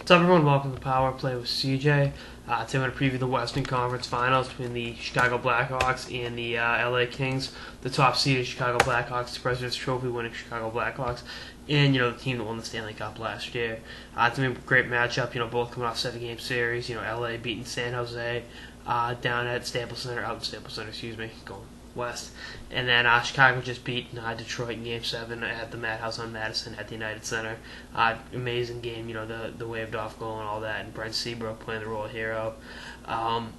What's up, everyone? Welcome to Power Play with CJ. Today I'm going to preview the Western Conference Finals between the Chicago Blackhawks and the LA Kings. The top seeded Chicago Blackhawks, the President's Trophy winning Chicago Blackhawks, and the team that won the Stanley Cup last year. It's going to be a great matchup. Both coming off 7-game series. LA beating San Jose down at Staples Center, out in Staples Center, going west. And then Chicago just beat Detroit in Game 7 at the Madhouse on Madison at the United Center. Amazing game, the waved off goal and all that, and Brent Seabrook playing the role of hero. It's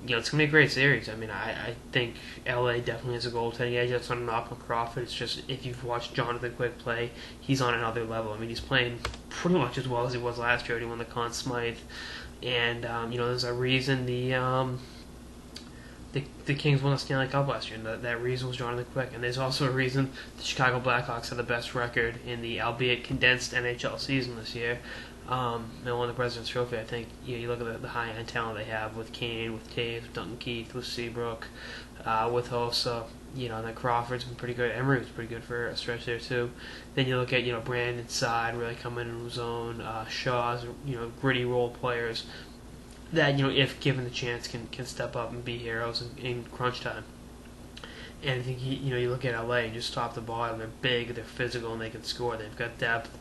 going to be a great series. I think LA definitely has a goaltending edge. That's not a knock on Crawford. It's just, if you've watched Jonathan Quick play, he's on another level. He's playing pretty much as well as he was last year when he won the Conn Smythe. And, there's a reason the Kings won the Stanley Cup last year, and that reason was Jonathan Quick. And there's also a reason the Chicago Blackhawks have the best record in the, albeit condensed, NHL season this year. They won the President's Trophy. I think you look at the high-end talent they have with Kane, with Taves, with Duncan Keith, with Seabrook, with Hossa. And then Crawford's been pretty good. Emery was pretty good for a stretch there too. Then you look at Brandon Saad really coming in his own. Shaw's gritty role players that if given the chance can step up and be heroes in crunch time. And I think you look at LA and just top to bottom, they're big, they're physical, and they can score. They've got depth.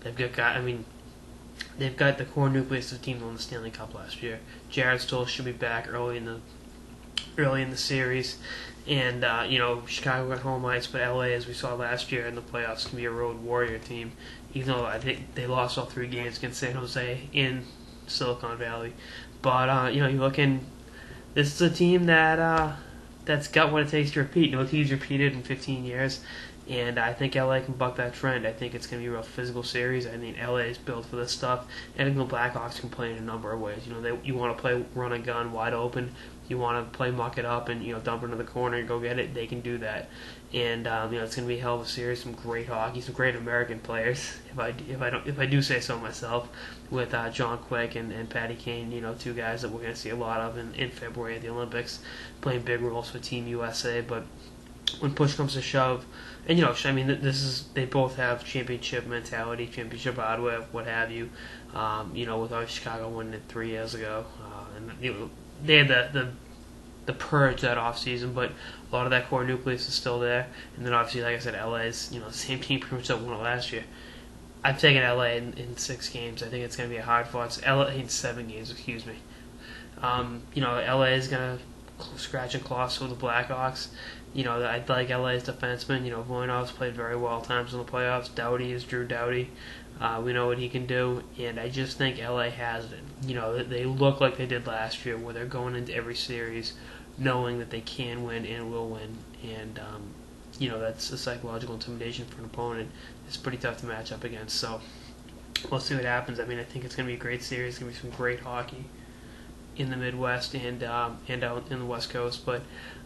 They've got the core nucleus of the team that won the Stanley Cup last year. Jared Stoll should be back early in the series, and Chicago got home ice, but LA, as we saw last year in the playoffs, can be a road warrior team. Even though I think they lost all 3 games against San Jose in Silicon Valley. But you look in, this is a team that's got what it takes to repeat. No team's repeated in 15 years, and I think LA can buck that trend. I think it's going to be a real physical series. LA is built for this stuff, and I think the Blackhawks can play in a number of ways. You want to play run and gun wide open. You want to play muck it up and dump it into the corner and go get it. They can do that, and it's going to be a hell of a series. Some great hockey, some great American players. If I do say so myself, with John Quick and Patty Kane, 2 guys that we're going to see a lot of in February at the Olympics, playing big roles for Team USA. But when push comes to shove, and they both have championship mentality, championship hardware, what have you. With our Chicago winning it 3 years ago, and they had the purge that off season, but a lot of that core nucleus is still there. And then obviously, like I said, LA's the same team pretty much that won it last year. I'm taking LA in 6 games. I think it's going to be a hard fought. LA in 7 games, excuse me. LA is going to scratch and claw with the Blackhawks. I like LA's defenseman. Voinov's played very well at times in the playoffs. Doughty is Drew Doughty. We know what he can do, and I just think LA has it. They look like they did last year, where they're going into every series knowing that they can win and will win, and that's a psychological intimidation for an opponent. It's pretty tough to match up against. So we'll see what happens. I think it's going to be a great series. It's going to be some great hockey in the Midwest and out in the West Coast, but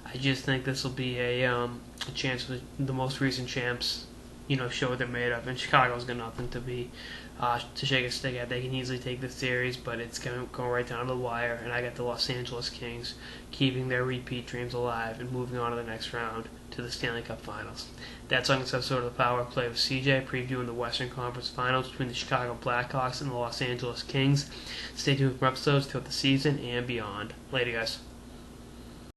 I just think this will be a chance for the most recent champs. Show what they're made of. And Chicago's got nothing to shake a stick at. They can easily take the series, but it's going to go right down to the wire. And I got the Los Angeles Kings keeping their repeat dreams alive and moving on to the next round to the Stanley Cup Finals. That's on this episode of the Power Play with CJ, previewing the Western Conference Finals between the Chicago Blackhawks and the Los Angeles Kings. Stay tuned for episodes throughout the season and beyond. Later, guys.